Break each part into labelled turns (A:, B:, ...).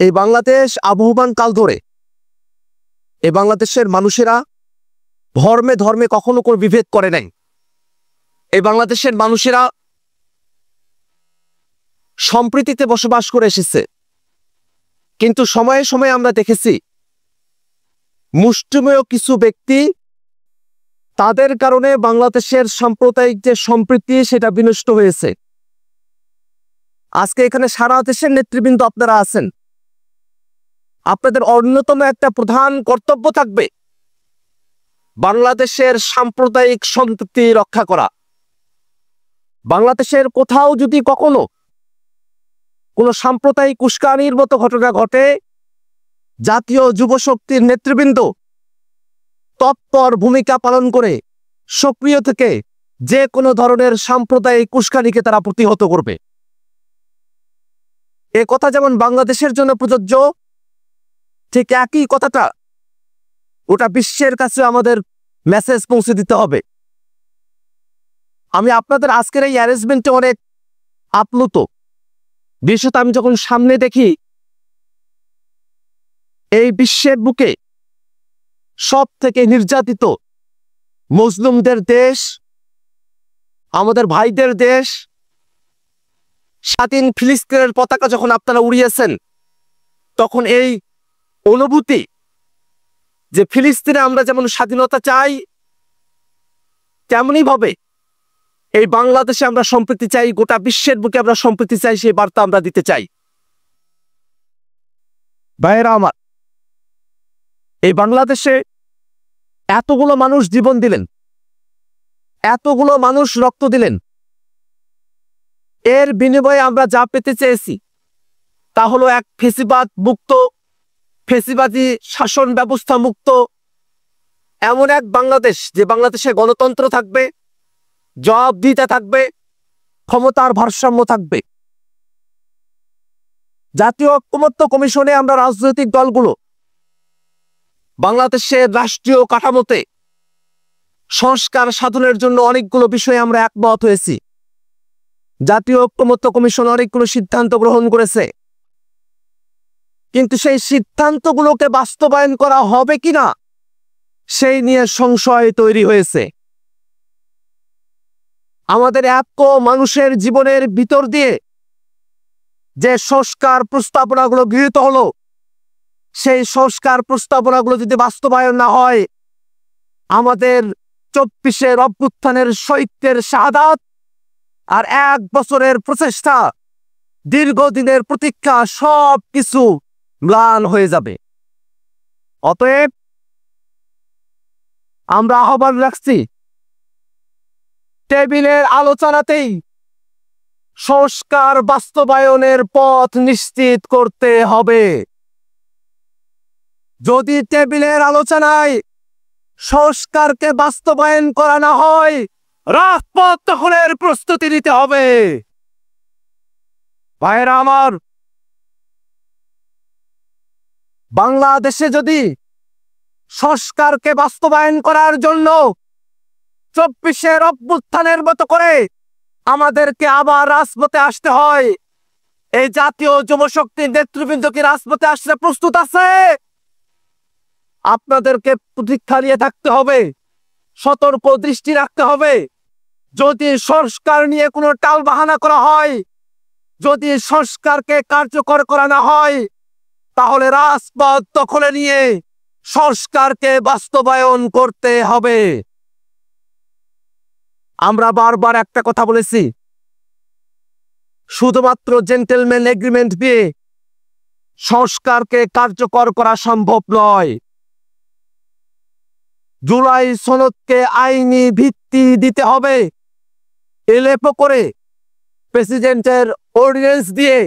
A: এই বাংলাদেশ আবহমান কাল ধরে এই বাংলাদেশের মানুষেরা ধর্মে ধর্মে কখনো কোনো বিভেদ করে নাই। এই বাংলাদেশের মানুষেরা সম্প্রীতিতে বসবাস করে এসেছে। কিন্তু সময়ে সময়ে আমরা দেখেছি মুষ্টিমেয় কিছু ব্যক্তি, তাদের কারণে বাংলাদেশের সাম্প্রদায়িক যে সম্প্রীতি সেটা বিনষ্ট হয়েছে। আজকে এখানে সারা দেশের নেতৃবৃন্দ আপনারা আছেন, আপনাদের অন্যতম একটা প্রধান কর্তব্য থাকবে বাংলাদেশের সাম্প্রদায়িক সম্প্রীতি রক্ষা করা। বাংলাদেশের কোথাও যদি কখনো কোনো সাম্প্রদায়িক উস্কানির মতো ঘটনা ঘটে, জাতীয় যুবশক্তির নেতৃবৃন্দ তৎপর ভূমিকা পালন করে সক্রিয় থেকে যে কোনো ধরনের সাম্প্রদায়িক উস্কানিকে তারা প্রতিহত করবে। এ কথা যেমন বাংলাদেশের জন্য প্রযোজ্য, ঠিক একই কথাটা ওটা বিশ্বের কাছে আমাদের মেসেজ পৌঁছে দিতে হবে। আমি আপনাদের আজকের এই অ্যারেঞ্জমেন্টে অনেক আপ্লুত। বিশেষত আমি যখন সামনে দেখি এই বিশ্বের বুকে সব থেকে নির্যাতিত মুসলিমদের দেশ, আমাদের ভাইদের দেশ, স্বাধীন ফিলিস্তিনের পতাকা যখন আপনারা উড়িয়েছেন, তখন এই অনুভূতি যে ফিলিস্তিনে আমরা যেমন স্বাধীনতা চাই, তেমনি ভাবে এই বাংলাদেশে আমরা সম্প্রীতি চাই, গোটা বিশ্বের বুকে আমরা সম্প্রীতি চাই, সেই বার্তা আমরা দিতে চাই। ভাইয়েরা আমার, এই বাংলাদেশে এতগুলো মানুষ জীবন দিলেন, এতগুলো মানুষ রক্ত দিলেন, এর বিনিময়ে আমরা যা পেতে চেয়েছি তা হলো এক ফেসিবাদ মুক্ত, ফেসিবাদী শাসন ব্যবস্থা মুক্ত এমন এক বাংলাদেশ, যে বাংলাদেশে গণতন্ত্র থাকবে, জবাবদিহিতা থাকবে, ক্ষমতার ভারসাম্য থাকবে। জাতীয় ঐক্যমত্য কমিশনে আমরা রাজনৈতিক দলগুলো বাংলাদেশের রাষ্ট্রীয় কাঠামোতে সংস্কার সাধনের জন্য অনেকগুলো বিষয়ে আমরা একমত হয়েছি। জাতীয় ঐক্যমত্য কমিশন অনেকগুলো সিদ্ধান্ত গ্রহণ করেছে, কিন্তু সেই সিদ্ধান্তগুলোকে বাস্তবায়ন করা হবে কিনা সেই নিয়ে সংশয় তৈরি হয়েছে। আমাদের এত মানুষের জীবনের ভিতর দিয়ে যে সংস্কার প্রস্তাবনাগুলো গৃহীত হলো, সেই সংস্কার প্রস্তাবনাগুলো যদি বাস্তবায়ন না হয়, আমাদের 24-এর অভ্যুত্থানের শহীদদের শাহাদাত আর 1 বছরের প্রচেষ্টা, দীর্ঘদিনের প্রতীক্ষা, সব কিছু ম্লান হয়ে যাবে। অতএব আমরা আহ্বান রাখছি, টেবিলের আলোচনাতেই সংস্কার বাস্তবায়নের পথ নিশ্চিত করতে হবে। যদি টেবিলের আলোচনায় সংস্কারকে বাস্তবায়ন করা না হয়, রাজপথ দখলের প্রস্তুতি নিতে হবে। ভাইয়েরা আমার, বাংলাদেশে যদি সংস্কারকে বাস্তবায়ন করার জন্য 24-এর অভ্যুত্থানের মতো করে আমাদেরকে আবার রাজপথে আসতে হয়, এই জাতীয় যুবশক্তির নেতৃবৃন্দ কি রাজপথে আসতে প্রস্তুত আছে? আপনাদেরকে প্রতীক্ষা নিয়ে থাকতে হবে, সতর্ক দৃষ্টি রাখতে হবে। যদি সংস্কার নিয়ে কোনো টালবাহানা করা হয়, যদি সংস্কারকে কার্যকর করা না হয়, তাহলে রাজপথ দখলে নিয়ে সংস্কারকে বাস্তবায়ন করতে হবে। আমরা বারবার একটা কথা বলেছি, শুধুমাত্র জেন্টলম্যান এগ্রিমেন্ট দিয়ে সংস্কারকে কার্যকর করা সম্ভব নয়। জুলাই সনদকে আইনি ভিত্তি দিতে হবে। এলেপো করে প্রেসিডেন্টের অর্ডিন্যান্স দিয়ে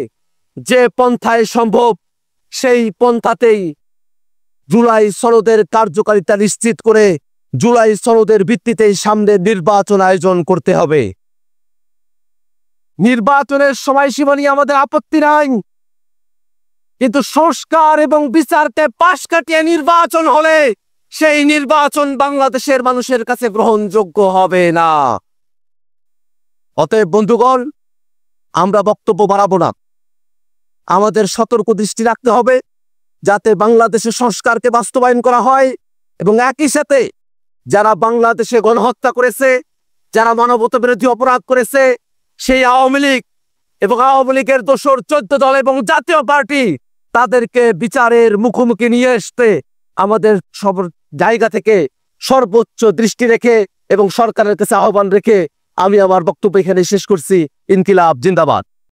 A: যে পন্থায় সম্ভব, সেই পন্থাতেই জুলাই সনদের কার্যকারিতা নিশ্চিত করে জুলাই সনদের ভিত্তিতেই সামনে নির্বাচন আয়োজন করতে হবে। নির্বাচনের সময়সীমা নিয়ে আমাদের আপত্তি নাই, কিন্তু সংস্কার এবং বিচারকে পাশ কাটিয়ে নির্বাচন হলে সেই নির্বাচন বাংলাদেশের মানুষের কাছে গ্রহণযোগ্য হবে না। অতএব বন্ধুগণ, আমরা বক্তব্য বাড়াবো না, আমাদের সতর্ক দৃষ্টি রাখতে হবে যাতে বাংলাদেশের সংস্কারকে বাস্তবায়ন করা হয় এবং একই সাথে যারা বাংলাদেশে গণহত্যা করেছে, যারা মানবতা বিরোধী অপরাধ করেছে, সেই আওয়ামী লীগ এবং আওয়ামী লীগের দোসর 14 দল এবং জাতীয় পার্টি তাদেরকে বিচারের মুখোমুখি নিয়ে আসতে আমাদের সব জায়গা থেকে সর্বোচ্চ দৃষ্টি রেখে এবং সরকারের কাছে আহ্বান রেখে আমি আমার বক্তব্য এখানে শেষ করছি। ইনকিলাব জিন্দাবাদ।